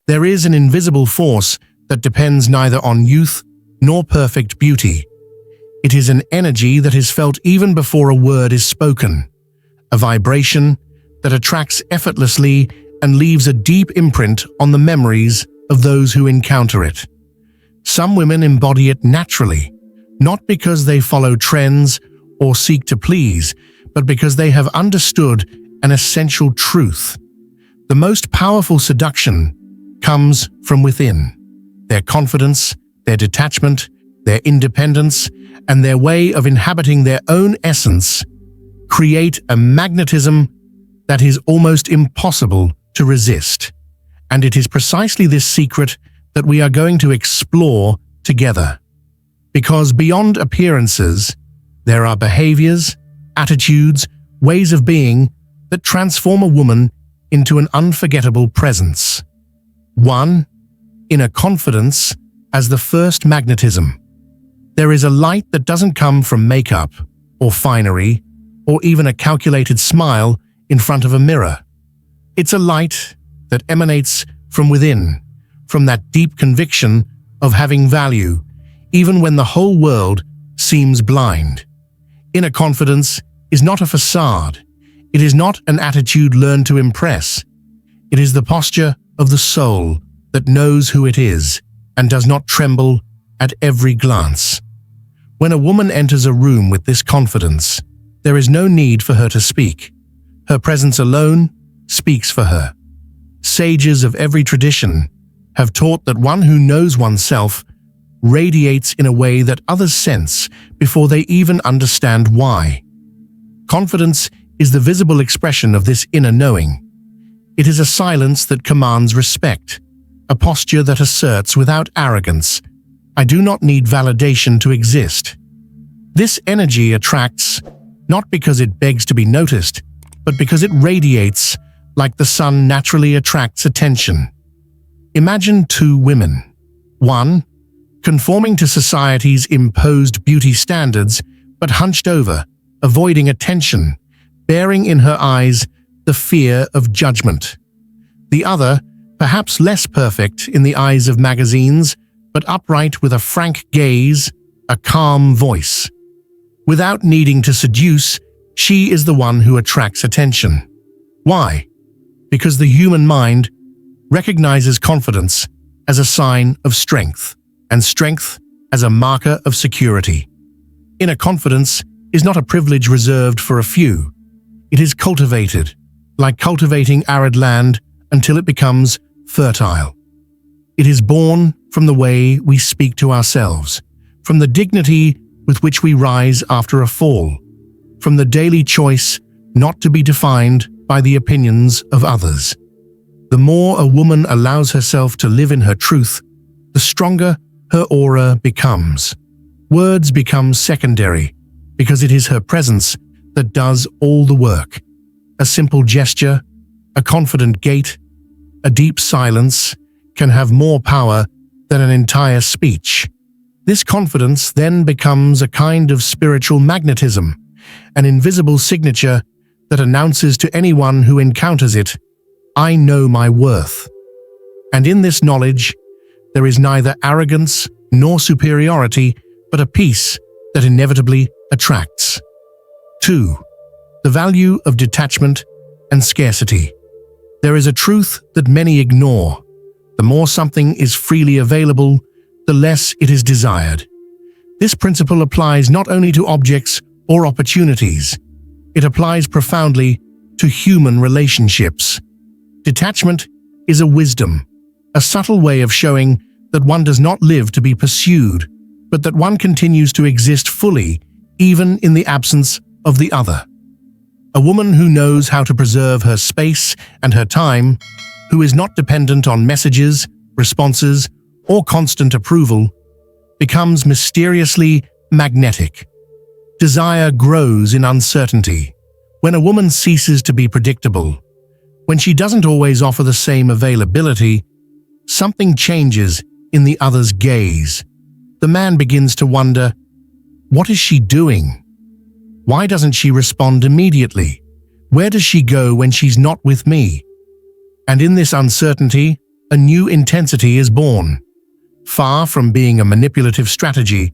There is an invisible force that depends neither on youth nor perfect beauty. It is an energy that is felt even before a word is spoken, a vibration that attracts effortlessly and leaves a deep imprint on the memories of those who encounter it. Some women embody it naturally, not because they follow trends or seek to please, but because they have understood an essential truth. The most powerful seduction comes from within. Their confidence, their detachment, their independence, and their way of inhabiting their own essence create a magnetism that is almost impossible to resist. And it is precisely this secret that we are going to explore together. Because beyond appearances, there are behaviors, attitudes, ways of being that transform a woman into an unforgettable presence. 1. Inner confidence as the first magnetism. There is a light that doesn't come from makeup or finery or even a calculated smile in front of a mirror. It's a light that emanates from within, from that deep conviction of having value, even when the whole world seems blind. Inner confidence is not a facade. It is not an attitude learned to impress. It is the posture of the soul that knows who it is and does not tremble at every glance. When a woman enters a room with this confidence, there is no need for her to speak. Her presence alone speaks for her. Sages of every tradition have taught that one who knows oneself radiates in a way that others sense before they even understand why. Confidence is the visible expression of this inner knowing. It is a silence that commands respect, a posture that asserts without arrogance, "I do not need validation to exist." This energy attracts not because it begs to be noticed, but because it radiates like the sun naturally attracts attention. Imagine two women. One, conforming to society's imposed beauty standards, but hunched over, avoiding attention, bearing in her eyes the fear of judgment. The other, perhaps less perfect in the eyes of magazines, but upright with a frank gaze, a calm voice. Without needing to seduce, she is the one who attracts attention. Why? Because the human mind recognizes confidence as a sign of strength, and strength as a marker of security. Inner confidence is not a privilege reserved for a few. It is cultivated, like cultivating arid land until it becomes fertile. It is born from the way we speak to ourselves, from the dignity with which we rise after a fall, from the daily choice not to be defined by the opinions of others. The more a woman allows herself to live in her truth, the stronger her aura becomes. Words become secondary, because it is her presence that does all the work. A simple gesture, a confident gait, a deep silence can have more power than an entire speech. This confidence then becomes a kind of spiritual magnetism, an invisible signature that announces to anyone who encounters it, "I know my worth." And in this knowledge, there is neither arrogance nor superiority, but a peace that inevitably attracts. 2. The value of detachment and scarcity. There is a truth that many ignore. The more something is freely available, the less it is desired. This principle applies not only to objects or opportunities, it applies profoundly to human relationships. Detachment is a wisdom, a subtle way of showing that one does not live to be pursued, but that one continues to exist fully, even in the absence of the other. A woman who knows how to preserve her space and her time, who is not dependent on messages, responses, or constant approval, becomes mysteriously magnetic. Desire grows in uncertainty. When a woman ceases to be predictable, when she doesn't always offer the same availability, something changes in the other's gaze. The man begins to wonder, what is she doing? Why doesn't she respond immediately? Where does she go when she's not with me? And in this uncertainty, a new intensity is born. Far from being a manipulative strategy,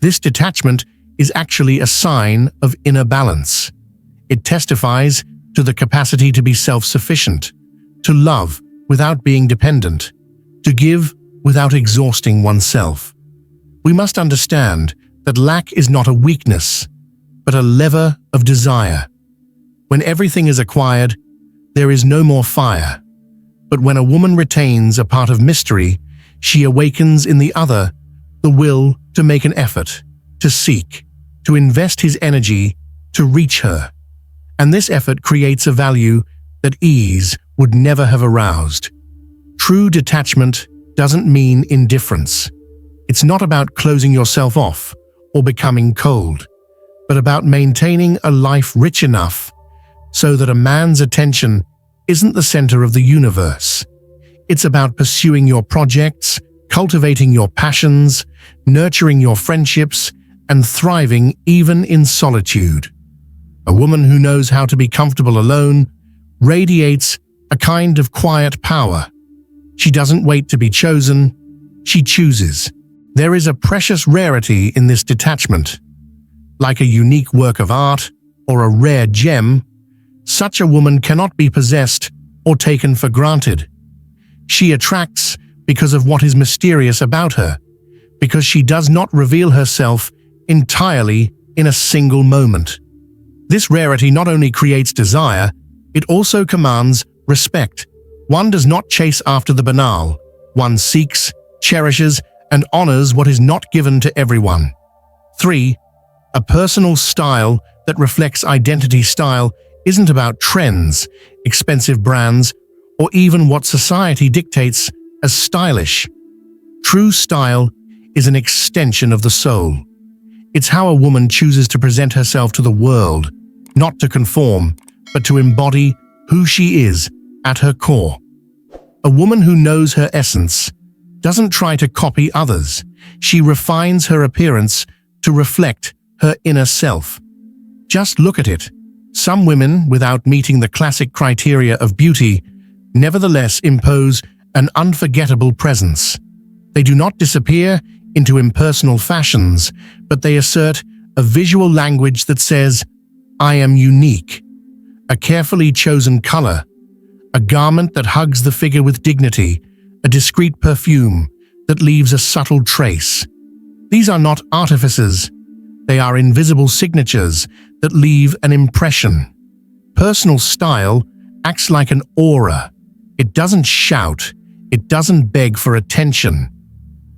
this detachment is actually a sign of inner balance. It testifies to the capacity to be self-sufficient, to love without being dependent, to give without exhausting oneself. We must understand that lack is not a weakness, but a lever of desire. When everything is acquired, there is no more fire. But when a woman retains a part of mystery, she awakens in the other the will to make an effort, to seek, to invest his energy, to reach her. And this effort creates a value that ease would never have aroused. True detachment doesn't mean indifference. It's not about closing yourself off or becoming cold, but about maintaining a life rich enough so that a man's attention isn't the center of the universe. It's about pursuing your projects, cultivating your passions, nurturing your friendships, and thriving even in solitude. A woman who knows how to be comfortable alone radiates a kind of quiet power. She doesn't wait to be chosen, she chooses. There is a precious rarity in this detachment. Like a unique work of art or a rare gem, such a woman cannot be possessed or taken for granted. She attracts because of what is mysterious about her, because she does not reveal herself entirely in a single moment. This rarity not only creates desire, it also commands respect. One does not chase after the banal. One seeks, cherishes, and honors what is not given to everyone. 3. A personal style that reflects identity. Style isn't about trends, expensive brands, or even what society dictates as stylish. True style is an extension of the soul. It's how a woman chooses to present herself to the world, not to conform, but to embody who she is at her core. A woman who knows her essence doesn't try to copy others. She refines her appearance to reflect her inner self. Just look at it. Some women, without meeting the classic criteria of beauty, nevertheless impose an unforgettable presence. They do not disappear into impersonal fashions, but they assert a visual language that says, "I am unique." A carefully chosen color, a garment that hugs the figure with dignity, a discreet perfume that leaves a subtle trace. These are not artifices. They are invisible signatures that leave an impression. Personal style acts like an aura. It doesn't shout, it doesn't beg for attention,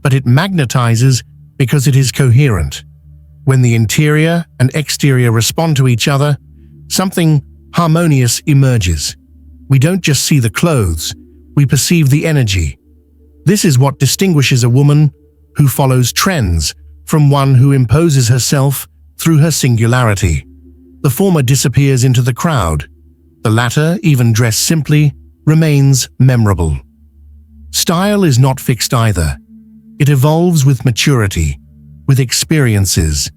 but it magnetizes because it is coherent. When the interior and exterior respond to each other, something harmonious emerges. We don't just see the clothes, we perceive the energy. This is what distinguishes a woman who follows trends from one who imposes herself through her singularity. The former disappears into the crowd. The latter, even dressed simply, remains memorable. Style is not fixed either. It evolves with maturity, with experiences,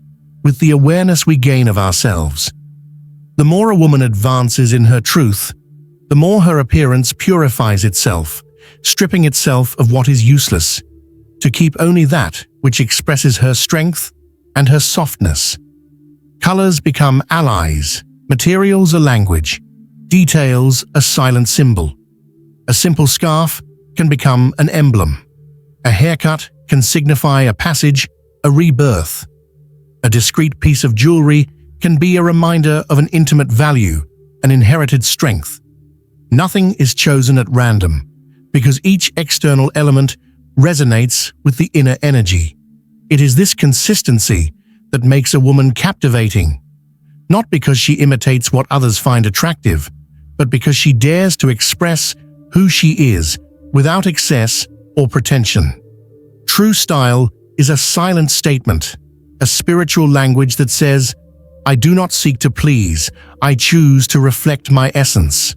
with the awareness we gain of ourselves. The more a woman advances in her truth, the more her appearance purifies itself, stripping itself of what is useless, to keep only that which expresses her strength and her softness. Colors become allies, materials a language, details a silent symbol. A simple scarf can become an emblem. A haircut can signify a passage, a rebirth. A discreet piece of jewelry can be a reminder of an intimate value, an inherited strength. Nothing is chosen at random, because each external element resonates with the inner energy. It is this consistency that makes a woman captivating, not because she imitates what others find attractive, but because she dares to express who she is without excess or pretension. True style is a silent statement, a spiritual language that says, "I do not seek to please, I choose to reflect my essence."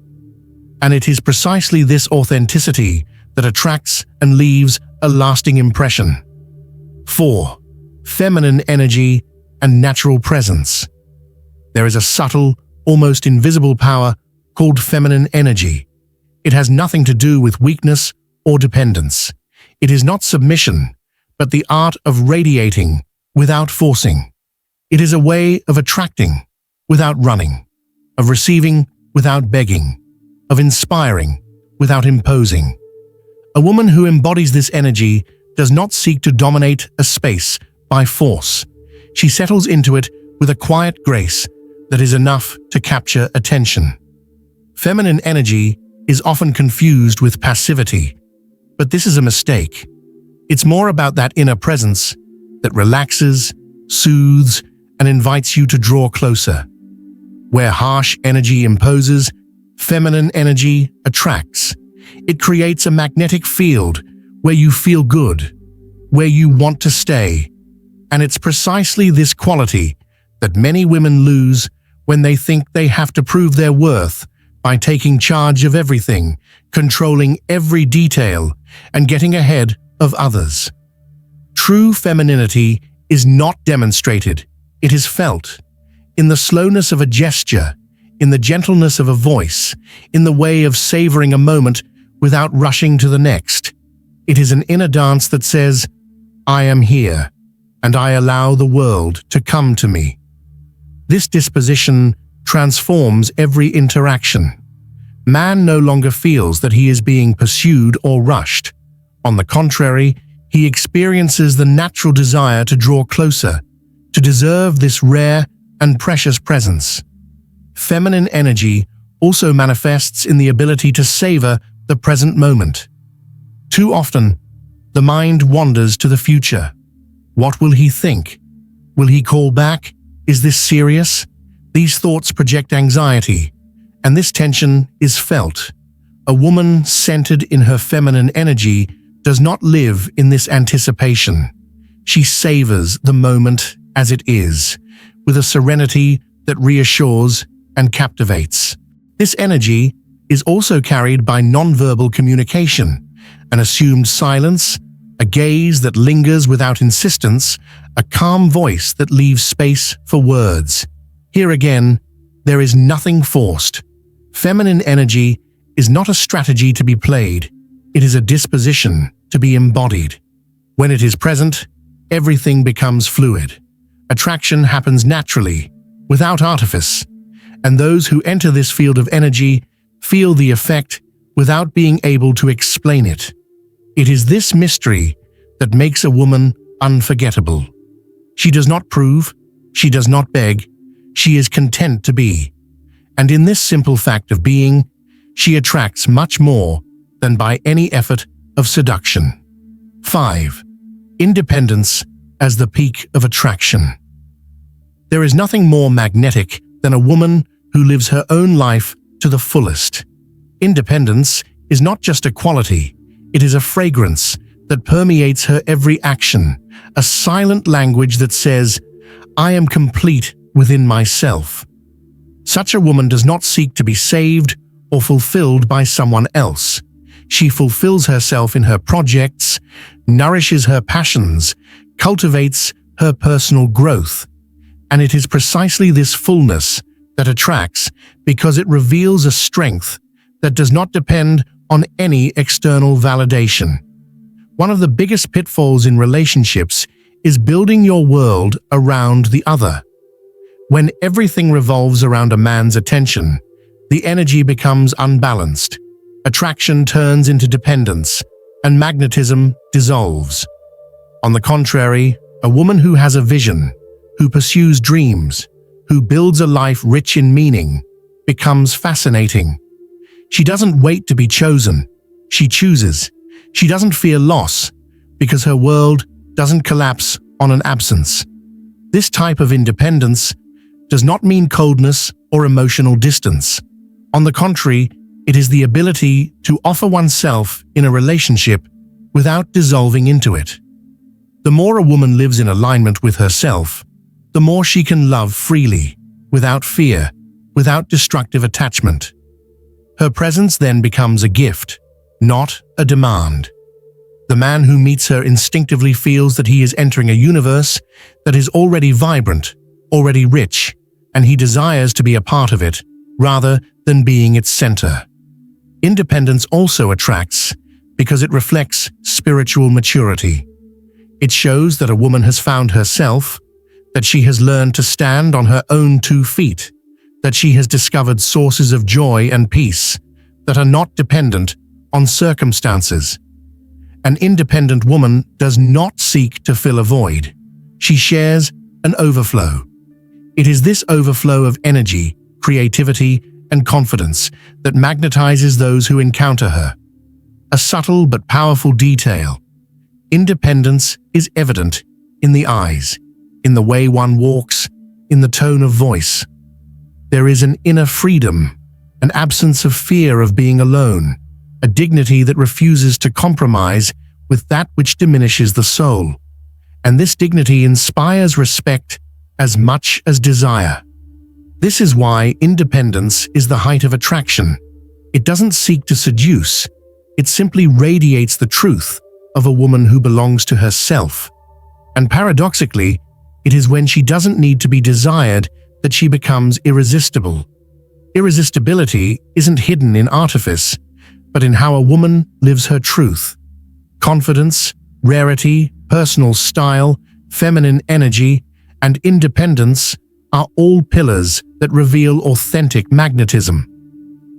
And it is precisely this authenticity that attracts and leaves a lasting impression. 4. Feminine energy and natural presence. There is a subtle, almost invisible power called feminine energy. It has nothing to do with weakness or dependence. It is not submission, but the art of radiating without forcing. It is a way of attracting without running, of receiving without begging, of inspiring without imposing. A woman who embodies this energy does not seek to dominate a space by force. She settles into it with a quiet grace that is enough to capture attention. Feminine energy is often confused with passivity, but this is a mistake. It's more about that inner presence that relaxes, soothes, and invites you to draw closer. Where harsh energy imposes, feminine energy attracts. It creates a magnetic field where you feel good, where you want to stay. And it's precisely this quality that many women lose when they think they have to prove their worth by taking charge of everything, controlling every detail, and getting ahead of others. True femininity is not demonstrated, it is felt. In the slowness of a gesture, in the gentleness of a voice, in the way of savoring a moment without rushing to the next. It is an inner dance that says, I am here, and I allow the world to come to me. This disposition transforms every interaction. Man no longer feels that he is being pursued or rushed. On the contrary, he experiences the natural desire to draw closer, to deserve this rare and precious presence. Feminine energy also manifests in the ability to savor the present moment. Too often, the mind wanders to the future. What will he think? Will he call back? Is this serious? These thoughts project anxiety, and this tension is felt. A woman centered in her feminine energy does not live in this anticipation. She savors the moment as it is, with a serenity that reassures and captivates. This energy is also carried by nonverbal communication, an assumed silence, a gaze that lingers without insistence, a calm voice that leaves space for words. Here again, there is nothing forced. Feminine energy is not a strategy to be played, it is a disposition to be embodied. When it is present, everything becomes fluid. Attraction happens naturally, without artifice, and those who enter this field of energy feel the effect without being able to explain it. It is this mystery that makes a woman unforgettable. She does not prove, she does not beg, she is content to be. And in this simple fact of being, she attracts much more than by any effort of seduction. 5. Independence as the peak of attraction. There is nothing more magnetic than a woman who lives her own life to the fullest. Independence is not just a quality, it is a fragrance that permeates her every action, a silent language that says, I am complete within myself. Such a woman does not seek to be saved or fulfilled by someone else. She fulfills herself in her projects, nourishes her passions, cultivates her personal growth. And it is precisely this fullness that attracts because it reveals a strength that does not depend on any external validation. One of the biggest pitfalls in relationships is building your world around the other. When everything revolves around a man's attention, the energy becomes unbalanced, attraction turns into dependence, and magnetism dissolves. On the contrary, a woman who has a vision, who pursues dreams, who builds a life rich in meaning, becomes fascinating. She doesn't wait to be chosen, she chooses. She doesn't fear loss, because her world doesn't collapse on an absence. This type of independence does not mean coldness or emotional distance. On the contrary, it is the ability to offer oneself in a relationship without dissolving into it. The more a woman lives in alignment with herself, the more she can love freely, without fear, without destructive attachment. Her presence then becomes a gift, not a demand. The man who meets her instinctively feels that he is entering a universe that is already vibrant, already rich, and he desires to be a part of it, rather than being its center. Independence also attracts because it reflects spiritual maturity. It shows that a woman has found herself, that she has learned to stand on her own 2 feet, that she has discovered sources of joy and peace that are not dependent on circumstances. An independent woman does not seek to fill a void. She shares an overflow. It is this overflow of energy, creativity, and confidence that magnetizes those who encounter her. A subtle but powerful detail. Independence is evident in the eyes, in the way one walks, in the tone of voice. There is an inner freedom, an absence of fear of being alone, a dignity that refuses to compromise with that which diminishes the soul. And this dignity inspires respect as much as desire. This is why independence is the height of attraction. It doesn't seek to seduce, it simply radiates the truth of a woman who belongs to herself. And paradoxically, it is when she doesn't need to be desired that she becomes irresistible. Irresistibility isn't hidden in artifice, but in how a woman lives her truth. Confidence, rarity, personal style, feminine energy, and independence are all pillars that reveal authentic magnetism.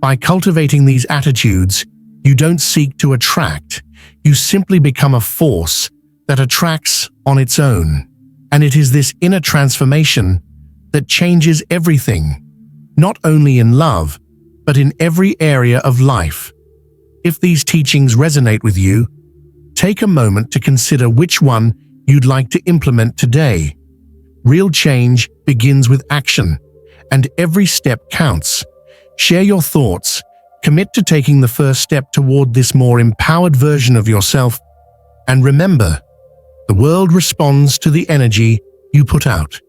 By cultivating these attitudes, you don't seek to attract, you simply become a force that attracts on its own. And it is this inner transformation that changes everything, not only in love, but in every area of life. If these teachings resonate with you, take a moment to consider which one you'd like to implement today. Real change begins with action, and every step counts. Share your thoughts, commit to taking the first step toward this more empowered version of yourself, and remember, the world responds to the energy you put out.